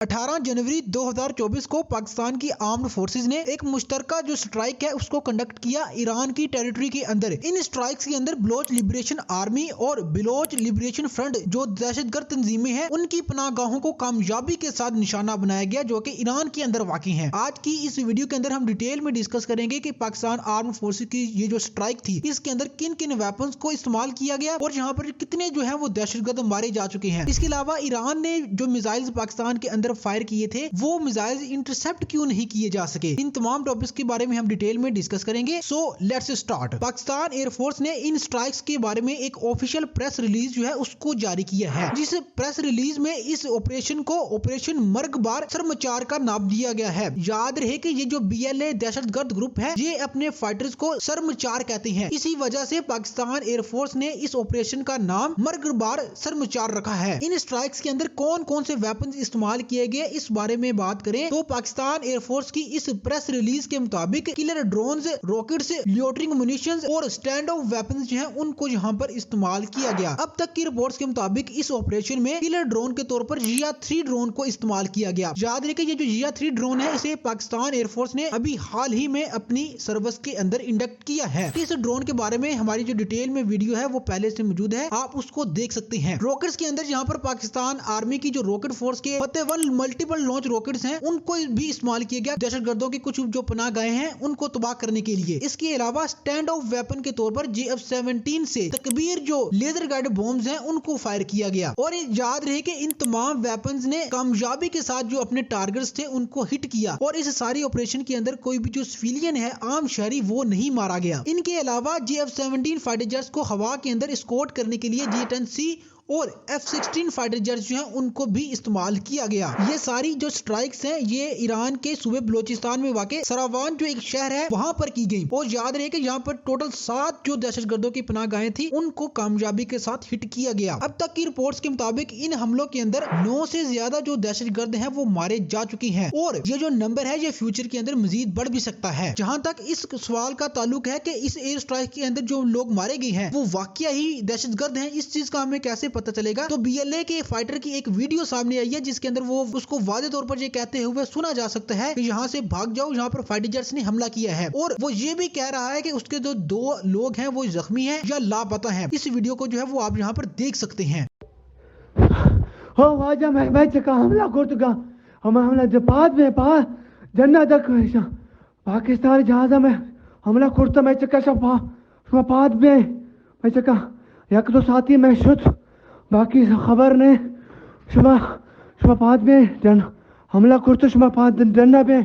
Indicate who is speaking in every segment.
Speaker 1: 18 जनवरी 2024 को पाकिस्तान की armed forces ने एक मुश्तरका जो स्ट्राइक है उसको कंडक्ट किया ईरान की टेरिटरी के अंदर। इन स्ट्राइक्स के अंदर बलोच लिबरेशन आर्मी और बलोच लिबरेशन फ्रंट जो दहशतगर्द तंजीमें हैं उनकी पनाहगाहों को कामयाबी के साथ निशाना बनाया गया जो कि ईरान के अंदर वाक़ई हैं। आज की इस वीडियो के अंदर हम डिटेल में डिस्कस करेंगे कि पाकिस्तान आर्म्ड फोर्सेज की ये जो स्ट्राइक थी इसके अंदर किन किन वेपन्स को इस्तेमाल किया गया और यहाँ पर कितने जो है वो दहशतगर्द मारे जा चुके हैं। इसके अलावा ईरान ने जो मिसाइल्स पाकिस्तान के अंदर फायर किए थे वो मिसाइल्स इंटरसेप्ट क्यों नहीं किए जा सके। इन तमाम टॉपिक्स के बारे में हम डिटेल में डिस्कस करेंगे। So let's start. Pakistan air force ने इन स्ट्राइक्स के बारे में एक ऑफिशियल प्रेस रिलीज जो है उसको जारी किया है, जिस प्रेस रिलीज में इस ऑपरेशन को ऑपरेशन मर्गबार शर्मचार का नाम दिया गया है। याद रहे कि ये जो BLA दहशतगर्द ग्रुप है ये अपने फाइटर्स को शर्मचार कहते हैं, इसी वजह से पाकिस्तान एयरफोर्स ने इस ऑपरेशन का नाम मर्गबार शर्मचार रखा है। इन स्ट्राइक्स के अंदर कौन कौन से वेपन इस्तेमाल किए गए इस बारे में बात करें तो पाकिस्तान एयरफोर्स की इस प्रेस रिलीज के मुताबिक किलर ड्रोन्स, रॉकेट्स, लोटरिंग मुनिशंस और स्टैंड ऑफ वेपन्स जो हैं उनको यहाँ पर इस्तेमाल किया गया। अब तक की रिपोर्ट्स के मुताबिक इस ऑपरेशन में किलर ड्रोन के तौर पर जिया-3 ड्रोन को इस्तेमाल किया गया। याद रखें ये जो जिया-3 ड्रोन है इसे पाकिस्तान एयरफोर्स ने अभी हाल ही में अपनी सर्विस के अंदर इंडक्ट किया है। इस ड्रोन के बारे में हमारी जो डिटेल में वीडियो है वो पहले से मौजूद है, आप उसको देख सकते हैं। रॉकेट्स के अंदर यहाँ पर पाकिस्तान आर्मी की जो रॉकेट फोर्स के फतेह-1 मल्टीपल लॉन्च रॉकेट्स हैं उनको भी इस्तेमाल किया गया दहशतगर्दों की कुछ जो पनाह गए हैं उनको तबाह करने के लिए। इसके अलावा स्टैंड ऑफ वेपन के तौर पर JF-17 से तकबीर जो लेजर गाइडेड बॉम्ब्स हैं उनको फायर किया गया। और याद रहे कि इन तमाम वेपन्स ने कामयाबी के साथ जो अपने टारगेट्स थे उनको हिट किया और इस सारी ऑपरेशन के अंदर कोई भी जो सिविलियन है आम शहरी वो नहीं मारा गया। इनके अलावा JF-17 फाइटर जेट्स को हवा के अंदर एस्कॉर्ट करने के लिए J-10C और F-16 फाइटर जेट्स जो हैं उनको भी इस्तेमाल किया गया। ये सारी जो स्ट्राइक्स हैं ये ईरान के सूबे बलोचिस्तान में वाक़े सरावान जो एक शहर है वहां पर की गई। और याद रहे कि यहाँ पर टोटल 7 जो दहशतगर्दों की पनाहगाहें थी उनको कामयाबी के साथ हिट किया गया। अब तक की रिपोर्ट्स के मुताबिक इन हमलों के अंदर 9 से ज्यादा जो दहशतगर्द हैं वो मारे जा चुके हैं और ये जो नंबर है ये फ्यूचर के अंदर मजीद बढ़ भी सकता है। जहाँ तक इस सवाल का ताल्लुक है कि इस एयर स्ट्राइक के अंदर जो लोग मारे गए हैं वो वाकई ही दहशतगर्द हैं, इस चीज का हमें कैसे पता चलेगा। तो BLA के फाइटर की एक वीडियो सामने आई है जिसके अंदर वो उसको वादे तौर पर ये कहते हुए सुना जा सकता है कि यहाँ से भाग जाओ, यहाँ पर फाइटर जेट्स ने हमला किया है। और वो ये भी कह रहा है कि उसके जो 2 लोग हैं वो जख्मी हैं या लापता हैं। इस वीडियो को जो है वो आप यहाँ पर देख सकते हैं।
Speaker 2: पाकिस्तान जहाज में हमला करता मैं एक तो साथी मैं शुद्ध बाकी खबर ने शुमा पाद में हमला करते शुमा पाद डंडा पे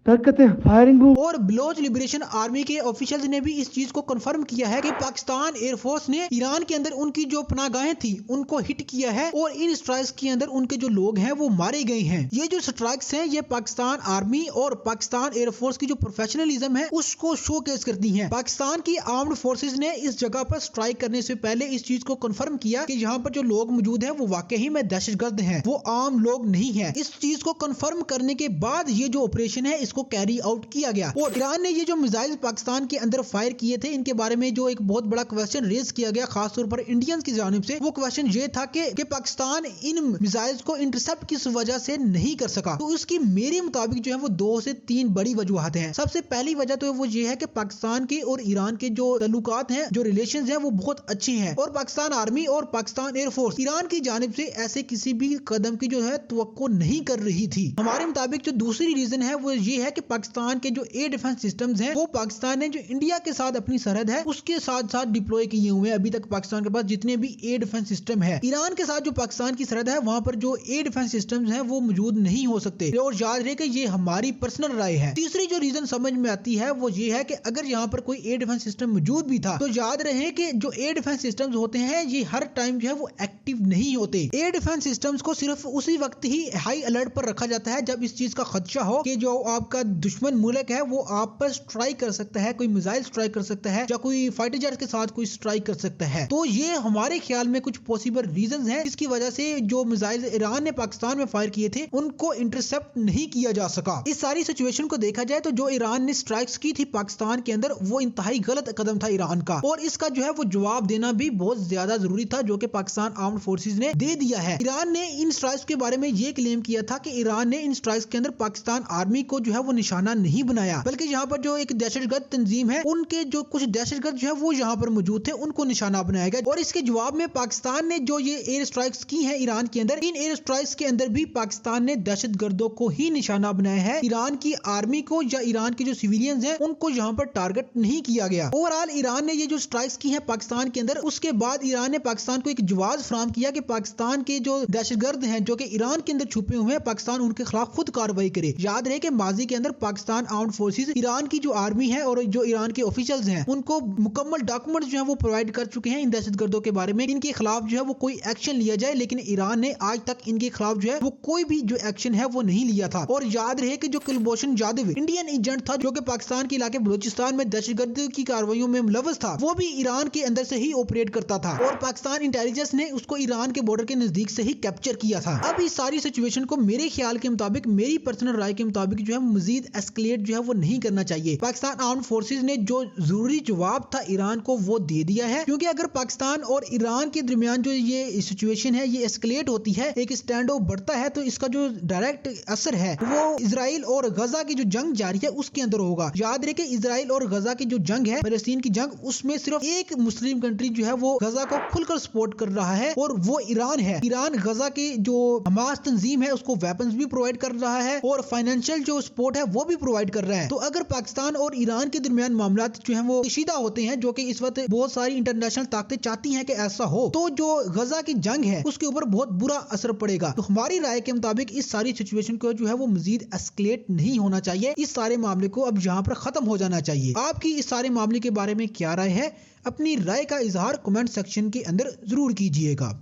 Speaker 2: फायरिंग।
Speaker 1: और बलोच लिबरेशन आर्मी के ऑफिशियल्स ने भी इस चीज को कंफर्म किया है कि पाकिस्तान एयरफोर्स ने ईरान के अंदर उनकी जो पनाहगाहें थी उनको हिट किया है और इन स्ट्राइक्स के अंदर उनके जो लोग हैं वो मारे गए हैं। ये जो स्ट्राइक्स हैं ये पाकिस्तान आर्मी और पाकिस्तान एयरफोर्स की जो प्रोफेशनलिज्म है उसको शोकेस करती हैं। पाकिस्तान की आर्म्ड फोर्सेज ने इस जगह पर स्ट्राइक करने से पहले इस चीज को कंफर्म किया कि यहाँ पर जो लोग मौजूद हैं वो वाकई ही में दहशतगर्द हैं, वो आम लोग नहीं है। इस चीज को कंफर्म करने के बाद ये जो ऑपरेशन है को कैरी आउट किया गया। और ईरान ने ये जो मिसाइल पाकिस्तान के अंदर फायर किए थे इनके बारे में जो एक बहुत बड़ा क्वेश्चन रेज किया गया खासतौर पर इंडियंस की जानिब से, वो क्वेश्चन ये था कि पाकिस्तान इन मिसाइल्स को इंटरसेप्ट किस वजह से नहीं कर सका। तो उसकी मेरे मुताबिक जो है वो 2 से 3 बड़ी वजूहत हैं। सबसे पहली वजह तो वो ये है कि पाकिस्तान के और ईरान के जो ताल्लुकात हैं, जो रिलेशंस हैं वो बहुत अच्छे हैं और पाकिस्तान आर्मी और पाकिस्तान एयरफोर्स ईरान की जानिब से ऐसे किसी भी कदम की जो है तवक्को नहीं कर रही थी। हमारे मुताबिक जो दूसरी रीजन है वो ये है कि पाकिस्तान के जो एयर डिफेंस सिस्टम्स हैं वो पाकिस्तान ने जो इंडिया के साथ अपनी सरहद है उसके साथ साथ डिप्लॉय किए हुए हैं। अभी तक पाकिस्तान के पास जितने भी एयर डिफेंस सिस्टम है ईरान के साथ जो पाकिस्तान की सरहद है वहां पर जो एयर डिफेंस सिस्टम्स हैं वो मौजूद नहीं हो सकते। और याद रहे कि ये हमारी पर्सनल राय है। तीसरी जो रीजन समझ में आती है वो ये है कि अगर यहाँ पर कोई एयर डिफेंस सिस्टम मौजूद भी था तो याद रहे कि जो एयर डिफेंस सिस्टम्स होते हैं ये हर टाइम जो है वो एक्टिव नहीं होते। एयर डिफेंस सिस्टम्स को सिर्फ उसी वक्त ही हाई अलर्ट पर रखा जाता है जब इस चीज का खदशा हो कि जो आपका आपका दुश्मन मुल्क है वो आप पर स्ट्राइक कर सकता है, कोई मिसाइल स्ट्राइक कर सकता है या कोई फाइटर जेट के साथ कोई स्ट्राइक कर सकता है। तो ये हमारे ख्याल में कुछ पॉसिबल रीजंस हैं जिसकी वजह से जो मिसाइल ईरान ने पाकिस्तान में फायर किए थे उनको इंटरसेप्ट नहीं किया जा सका। इस सारी सिचुएशन को देखा जाए तो जो ईरान ने स्ट्राइक्स की थी पाकिस्तान के अंदर वो इंतहाई गलत कदम था ईरान का, और इसका जो है वो जवाब देना भी बहुत ज्यादा जरूरी था जो कि पाकिस्तान आर्म्ड फोर्सेज ने दे दिया है। ईरान ने इन स्ट्राइक्स के बारे में ये क्लेम किया था कि ईरान ने इन स्ट्राइक्स के अंदर पाकिस्तान आर्मी को जो है वो निशाना नहीं बनाया, बल्कि यहाँ पर जो एक दहशतगर्द तंजीम है उनके जो कुछ दहशतगर्द जो है वो यहाँ पर मौजूद थे उनको निशाना बनाया गया। और इसके जवाब में पाकिस्तान ने जो ये एयर स्ट्राइक्स की है ईरान के अंदर, इन एयर स्ट्राइक्स के अंदर भी पाकिस्तान ने दहशतगर्दों को ही निशाना बनाया है, ईरान की आर्मी को या ईरान के जो सिविलियंस हैं उनको यहाँ पर टारगेट नहीं किया गया। ओवरऑल ईरान ने ये जो स्ट्राइक्स की है पाकिस्तान के अंदर, उसके बाद ईरान ने पाकिस्तान को एक जवाब फराहम किया कि पाकिस्तान के जो दहशतगर्द हैं जो कि ईरान के अंदर छुपे हुए हैं, पाकिस्तान उनके खिलाफ खुद कार्रवाई करे। याद रहे कि माजी के अंदर पाकिस्तान आर्म्ड फोर्सेस ईरान की जो आर्मी है और जो ईरान के ऑफिशियल्स हैं उनको मुकम्मल डॉक्यूमेंट्स जो है वो प्रोवाइड कर चुके हैं इन दहशतगर्दों के बारे में, इनके खिलाफ जो है वो कोई एक्शन लिया जाए, लेकिन ईरान ने आज तक इनके खिलाफ जो है वो कोई भी जो एक्शन है वो नहीं लिया था। और याद रहे कि जो कुलभूषण जाधव इंडियन एजेंट था जो कि पाकिस्तान के इलाके बलूचिस्तान में दहशतगर्दी की कार्रवाइयों में मुलव्वस था, वो भी ईरान के अंदर से ही ऑपरेट करता था और पाकिस्तान इंटेलिजेंस ने उसको ईरान के बॉर्डर के नजदीक से ही कैप्चर किया था। अब इस सारी सिचुएशन को मेरे ख्याल के मुताबिक, मेरी पर्सनल राय के मुताबिक जो है मजीद एस्केलेट जो है वो नहीं करना चाहिए। पाकिस्तान आर्म्ड फोर्सेज ने जो जरूरी जवाब था ईरान को वो दे दिया है, क्योंकि अगर पाकिस्तान और ईरान के दरमियान जो ये सिचुएशन है ये एस्केलेट होती है, एक स्टैंड ऑफ बढ़ता है, तो इसका जो डायरेक्ट असर है वो इजराइल और गजा की जो जंग जारी है उसके अंदर होगा। याद रहे कि इजराइल और गजा की जो जंग है, फलस्तीन की जंग, उसमें सिर्फ एक मुस्लिम कंट्री जो है वो गजा को खुलकर सपोर्ट कर रहा है और वो ईरान है। ईरान गजा की जो हमास तंजीम है उसको वेपन्स भी प्रोवाइड कर रहा है और फाइनेंशियल जो सपोर्ट है वो भी प्रोवाइड कर रहा है। तो अगर पाकिस्तान और ईरान के दरमियान मामला जो है वो कशीदा होते हैं, जो कि इस वक्त बहुत सारी इंटरनेशनल ताकतें चाहती हैं कि ऐसा हो, तो जो गजा की जंग है उसके ऊपर बहुत बुरा असर पड़ेगा। तो हमारी राय के मुताबिक इस सारी सिचुएशन को जो है वो मजीद एस्केलेट नहीं होना चाहिए, इस सारे मामले को अब यहाँ पर खत्म हो जाना चाहिए। आपकी इस सारे मामले के बारे में क्या राय है? अपनी राय का इजहार कमेंट सेक्शन के अंदर जरूर कीजिएगा।